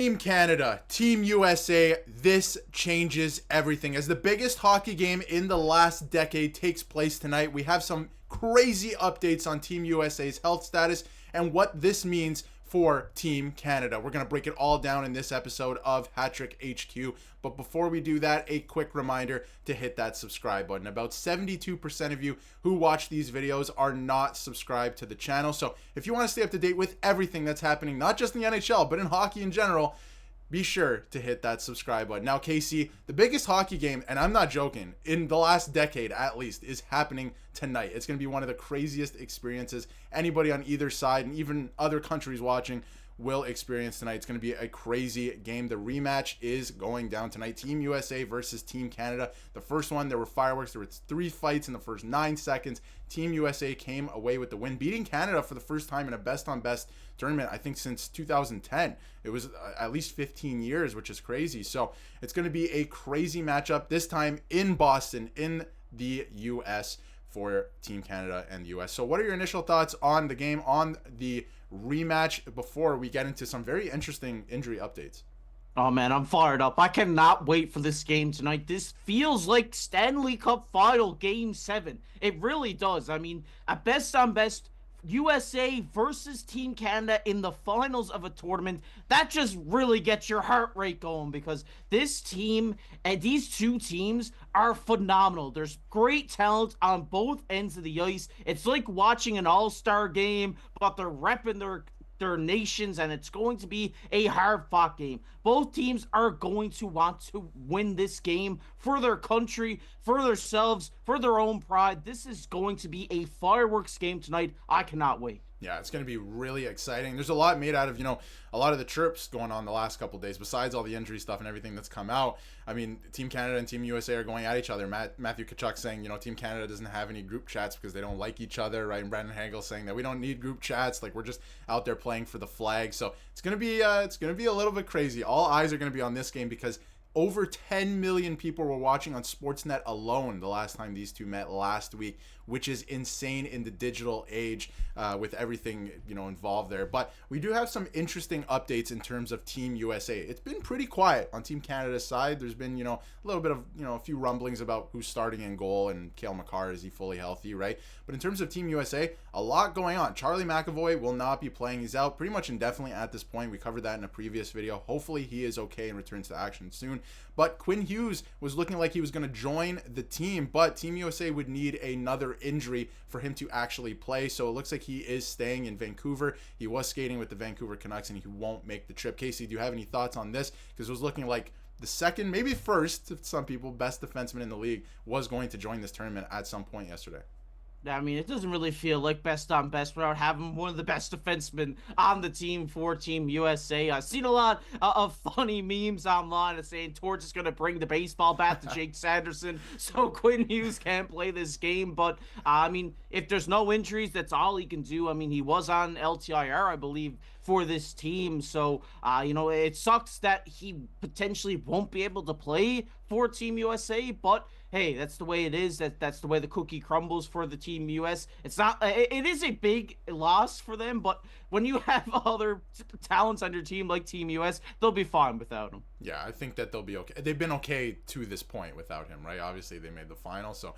Team Canada, Team USA, this changes everything. As the biggest hockey game in the last decade takes place tonight, we have some crazy updates on Team USA's health status and what this means for Team Canada. We're going to break it all down in this episode of Hat-Trick HQ. But before we do that, a quick reminder to hit that subscribe button. About 72% of you who watch these videos are not subscribed to the channel. So if you want to stay up to date with everything that's happening, not just in the NHL, but in hockey in general, be sure to hit that subscribe button. Now, Casey, the biggest hockey game, and I'm not joking, in the last decade at least, is happening tonight. It's going to be one of the craziest experiences anybody on either side and even other countries watching will experience tonight. It's going to be a crazy game. The rematch is going down tonight. Team USA versus Team Canada. The first one, there were fireworks. There were 3 fights in the first 9 seconds. Team USA came away with the win, beating Canada for the first time in a best-on-best tournament, I think, since 2010. It was at least 15 years, which is crazy. So it's going to be a crazy matchup, this time in Boston, in the U.S., for Team Canada and the U.S. So what are your initial thoughts on the game, on the rematch, before we get into some very interesting injury updates? Oh man, I'm fired up. I cannot wait for this game tonight. This feels like Stanley Cup Final Game 7. It really does. I mean, at best on best, USA versus Team Canada in the finals of a tournament, that just really gets your heart rate going, because this team and these two teams are phenomenal. There's great talent on both ends of the ice. It's like watching an all-star game, but they're repping their nations, and it's going to be a hard-fought game. Both teams are going to want to win this game for their country, for themselves, for their own pride. This is going to be a fireworks game tonight. I cannot wait. Yeah, it's going to be really exciting. There's a lot made out of, a lot of the chirps going on the last couple of days, besides all the injury stuff and everything that's come out. I mean, Team Canada and Team USA are going at each other. Matthew Tkachuk saying, Team Canada doesn't have any group chats because they don't like each other, right? And Brandon Hagel saying that we don't need group chats. Like, we're just out there playing for the flag. So it's going to be a little bit crazy. All eyes are going to be on this game because over 10 million people were watching on Sportsnet alone the last time these two met last week, which is insane in the digital age with everything, involved there. But we do have some interesting updates in terms of Team USA. It's been pretty quiet on Team Canada's side. There's been, a little bit of, a few rumblings about who's starting in goal and Cale Makar, is he fully healthy, right? But in terms of Team USA, a lot going on. Charlie McAvoy will not be playing. He's out pretty much indefinitely at this point. We covered that in a previous video. Hopefully he is okay and returns to action soon. But Quinn Hughes was looking like he was going to join the team, but Team USA would need another injury for him to actually play. So it looks like he is staying in Vancouver. He was skating with the Vancouver Canucks and he won't make the trip. Casey, do you have any thoughts on this? Because it was looking like the second, maybe first, to some people, best defenseman in the league was going to join this tournament at some point yesterday. I mean, it doesn't really feel like best on best without having one of the best defensemen on the team for Team USA. I've seen a lot of funny memes online saying Torch is going to bring the baseball bat to Jake Sanderson so Quinn Hughes can't play this game. But, I mean, if there's no injuries, that's all he can do. I mean, he was on LTIR, I believe, for this team. So, it sucks that he potentially won't be able to play for Team USA, but hey, that's the way it is. That's the way the cookie crumbles for the Team US. It's not. It is a big loss for them, but when you have other talents on your team like Team US, they'll be fine without him. Yeah, I think that they'll be okay. They've been okay to this point without him, right? Obviously, they made the final, so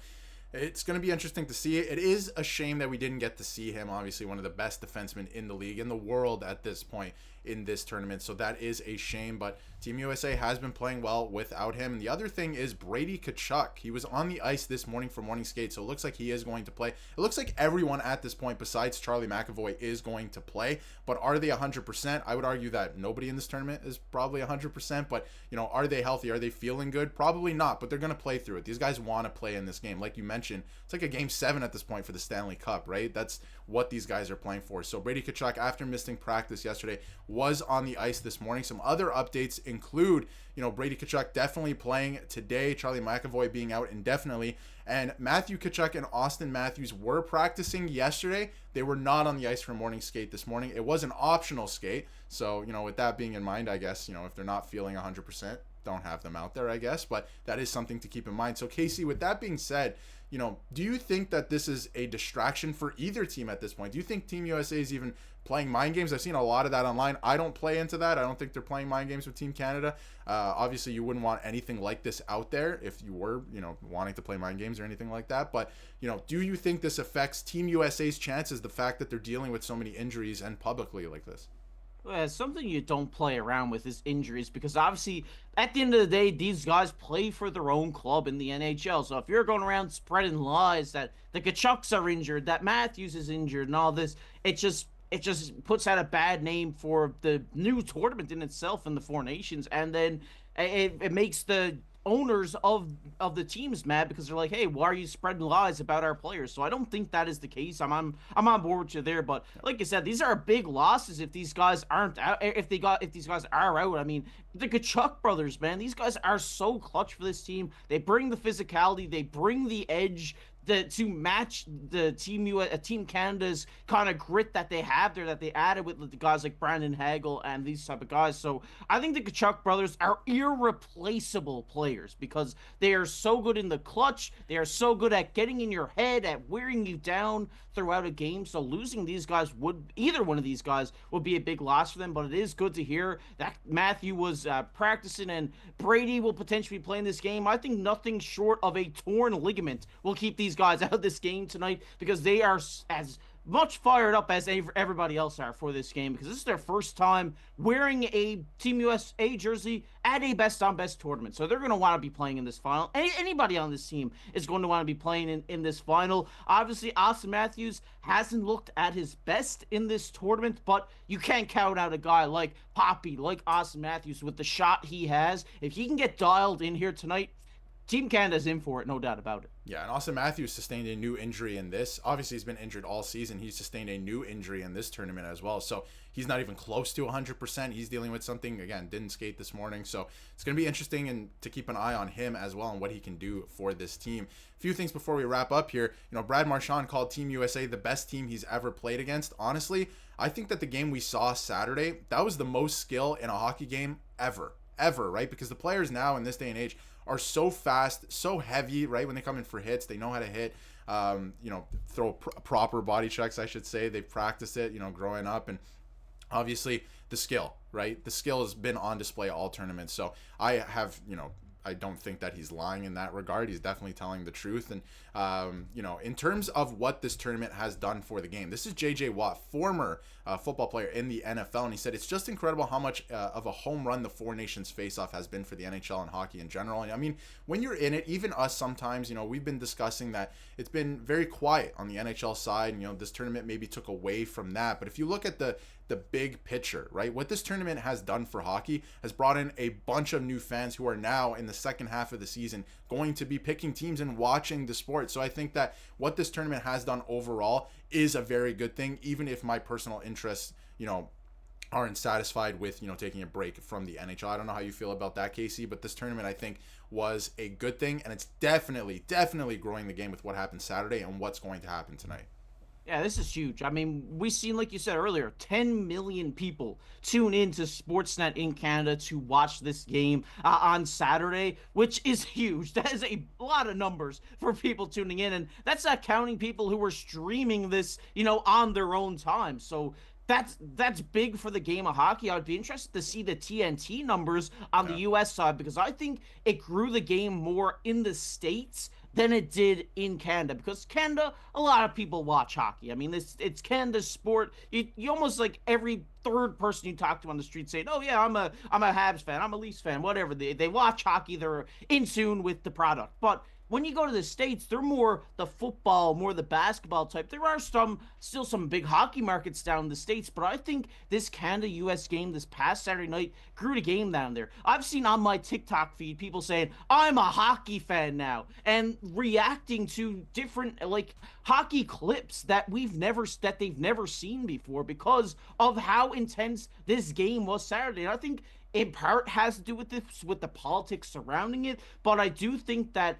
it's going to be interesting to see. It is a shame that we didn't get to see him. Obviously, one of the best defensemen in the league, in the world at this point in this tournament. So that is a shame, but Team USA has been playing well without him. And the other thing is Brady Tkachuk. He was on the ice this morning for morning skate, so it looks like he is going to play. It looks like everyone at this point besides Charlie McAvoy is going to play, but are they 100%? I would argue that nobody in this tournament is probably 100%, but are they healthy? Are they feeling good? Probably not, but they're going to play through it. These guys want to play in this game. Like you mentioned, it's like a game 7 at this point for the Stanley Cup, right? That's what these guys are playing for. So Brady Tkachuk, after missing practice yesterday, was on the ice this morning. Some other updates include, Brady Tkachuk definitely playing today, Charlie McAvoy being out indefinitely, and Matthew Tkachuk and Austin Matthews were practicing yesterday. They were not on the ice for morning skate this morning. It was an optional skate. So, with that being in mind, I guess, if they're not feeling 100%, don't have them out there, I guess, but that is something to keep in mind. So Casey, with that being said, do you think that this is a distraction for either team at this point? Do you think Team USA is even playing mind games? I've seen a lot of that online. I don't play into that. I don't think they're playing mind games with Team Canada. Obviously, you wouldn't want anything like this out there if you were, wanting to play mind games or anything like that. But, do you think this affects Team USA's chances, the fact that they're dealing with so many injuries and publicly like this? Yeah, something you don't play around with is injuries because obviously at the end of the day, these guys play for their own club in the NHL. So if you're going around spreading lies that the Kachucks are injured, that Matthews is injured, and all this, it just puts out a bad name for the new tournament in itself in the Four Nations, and then it makes the owners of the teams mad because they're like, hey, why are you spreading lies about our players? So I don't think that is the case. I'm on board with you there, but like I said, these are big losses if these guys aren't out. If these guys are out, I mean, the Kachuk brothers, man, these guys are so clutch for this team. They bring the physicality, they bring the edge to match the Team Canada's kind of grit that they have there, that they added with the guys like Brandon Hagel and these type of guys. So I think the Kachuk brothers are irreplaceable players because they are so good in the clutch. They are so good at getting in your head, at wearing you down throughout a game. So losing these guys either one of these guys would be a big loss for them. But it is good to hear that Matthew was practicing and Brady will potentially be playing this game. I think nothing short of a torn ligament will keep these guys out of this game tonight because they are as much fired up as everybody else are for this game because this is their first time wearing a Team USA jersey at a best-on-best tournament. So they're going to want to be playing in this final. Anybody on this team is going to want to be playing in this final. Obviously, Austin Matthews hasn't looked at his best in this tournament, but you can't count out a guy like Poppy, like Austin Matthews with the shot he has. If he can get dialed in here tonight, Team Canada's in for it, no doubt about it. Yeah, and Austin Matthews sustained a new injury in this. Obviously, he's been injured all season. He sustained a new injury in this tournament as well. So he's not even close to 100%. He's dealing with something. Again, didn't skate this morning. So it's going to be interesting and to keep an eye on him as well and what he can do for this team. A few things before we wrap up here. Brad Marchand called Team USA the best team he's ever played against. Honestly, I think that the game we saw Saturday, that was the most skill in a hockey game ever, right? Because the players now in this day and age are so fast, so heavy, right? When they come in for hits, they know how to hit, throw proper body checks, I should say. They've practiced it, growing up. And obviously the skill, right? The skill has been on display all tournaments. So I don't think that he's lying in that regard. He's definitely telling the truth. And, in terms of what this tournament has done for the game, this is J.J. Watt, former football player in the NFL. And he said, it's just incredible how much of a home run the Four Nations Faceoff has been for the NHL and hockey in general. And I mean, when you're in it, even us sometimes, we've been discussing that it's been very quiet on the NHL side. This tournament maybe took away from that. But if you look at the big picture, right? What this tournament has done for hockey has brought in a bunch of new fans who are now in the second half of the season going to be picking teams and watching the sport. So I think that what this tournament has done overall is a very good thing, even if my personal interests, aren't satisfied with, taking a break from the NHL. I don't know how you feel about that, Casey, but this tournament I think was a good thing, and it's definitely growing the game with what happened Saturday and what's going to happen tonight. Yeah, this is huge. I mean, we've seen, like you said earlier, 10 million people tune into Sportsnet in Canada to watch this game on Saturday, which is huge. That is a lot of numbers for people tuning in, and that's not counting people who were streaming this, on their own time. So that's big for the game of hockey. I'd be interested to see the TNT numbers on the U.S. side because I think it grew the game more in the States than it did in Canada because Canada, a lot of people watch hockey. I mean, it's Canada's sport. You almost like every third person you talk to on the street saying, "Oh yeah, I'm a Habs fan, I'm a Leafs fan, whatever." They watch hockey. They're in tune with the product, but when you go to the States, they're more the football, more the basketball type. There are still some big hockey markets down in the States, but I think this Canada-US game this past Saturday night grew the game down there. I've seen on my TikTok feed people saying, I'm a hockey fan now, and reacting to different, like, hockey clips that they've never seen before because of how intense this game was Saturday. And I think in part has to do with the politics surrounding it, but I do think that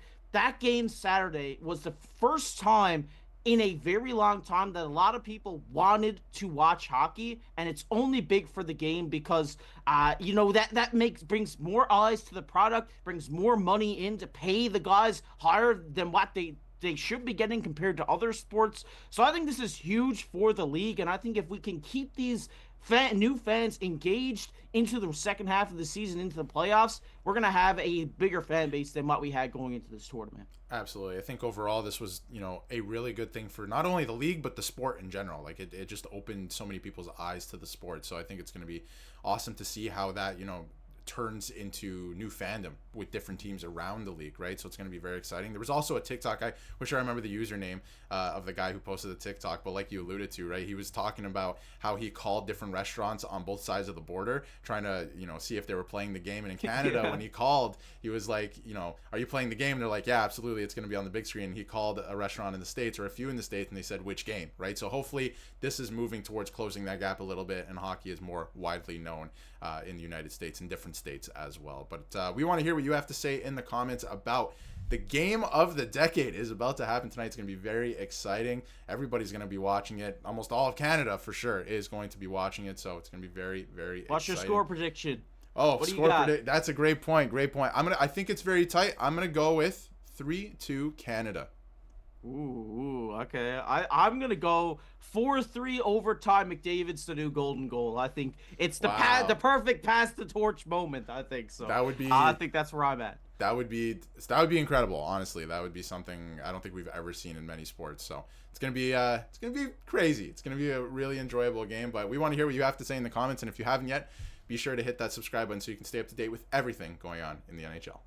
game Saturday was the first time in a very long time that a lot of people wanted to watch hockey, and it's only big for the game because that brings more eyes to the product, brings more money in to pay the guys higher than what they should be getting compared to other sports. So I think this is huge for the league, and I think if we can keep these new fans engaged into the second half of the season, into the playoffs, we're going to have a bigger fan base than what we had going into this tournament. Absolutely. I think overall this was, a really good thing for not only the league, but the sport in general. Like it just opened so many people's eyes to the sport. So I think it's going to be awesome to see how that, turns into new fandom with different teams around the league, right? So it's going to be very exciting. There was also a TikTok. I wish I remember the username of the guy who posted the TikTok, but like you alluded to, right? He was talking about how he called different restaurants on both sides of the border, trying to, see if they were playing the game. And in Canada, yeah, when he called, he was like, are you playing the game? And they're like, yeah, absolutely. It's going to be on the big screen. And he called a restaurant in the States or a few in the States, and they said, which game, right? So hopefully this is moving towards closing that gap a little bit, and hockey is more widely known in the United States and different states as well. But we want to hear what you have to say in the comments about the game of the decade is about to happen tonight. It's going to be very exciting. Everybody's going to be watching it. Almost all of Canada for sure is going to be watching it. So it's going to be very, very What's exciting. Your score prediction? Oh, score prediction. That's a great point. Great point. I think it's very tight. I'm going to go with 3-2 Canada. Ooh, okay. I'm gonna go 4-3 overtime. McDavid's the new golden goal. I think it's the the perfect pass the torch moment. I think so. That would be. I think that's where I'm at. That would be incredible. Honestly, that would be something I don't think we've ever seen in many sports. So it's gonna be crazy. It's gonna be a really enjoyable game. But we want to hear what you have to say in the comments. And if you haven't yet, be sure to hit that subscribe button so you can stay up to date with everything going on in the NHL.